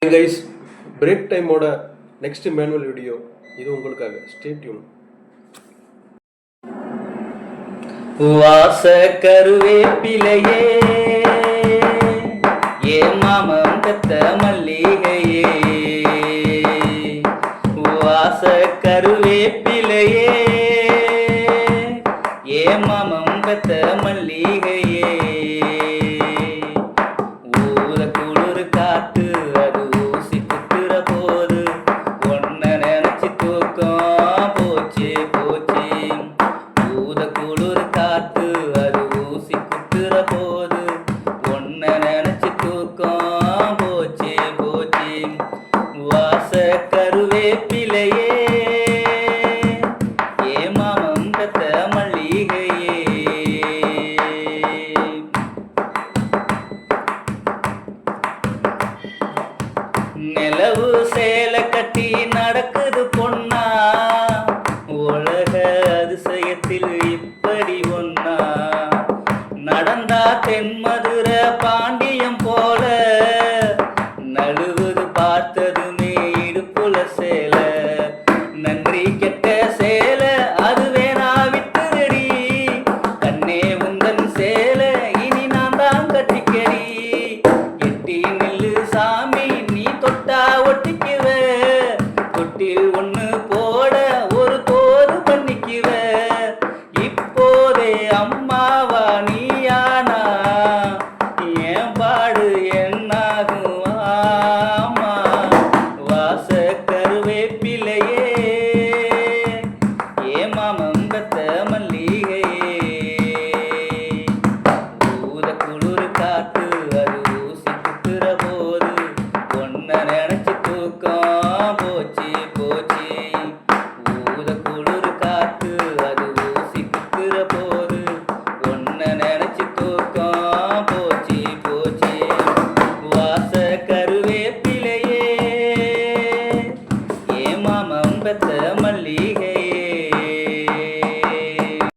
Hey guys, break time ஓட next manual video இது உங்களுக்காக. Stay tuned. வாச கருவேப்பிலையே ஏ மாமம் கத்த மல்லிகையே வாச கருவேப்பிலையே ஏ மாமம் கத்த மல்லிகையே ஊர குளிர் காத்து அது ஊசி குத்துற போது ஒன்ன நினைச்சு தூக்கம் போச்சு போச்சு ஊத குளிர் காத்து அது ஊசி குத்துற போது ஒன்ன நினைச்சு தூக்கம் போச்சு போச்சு வாச கருவேப்பிலையே ஏ மாமம் கத்த மல்லிகையே நிலவு சேல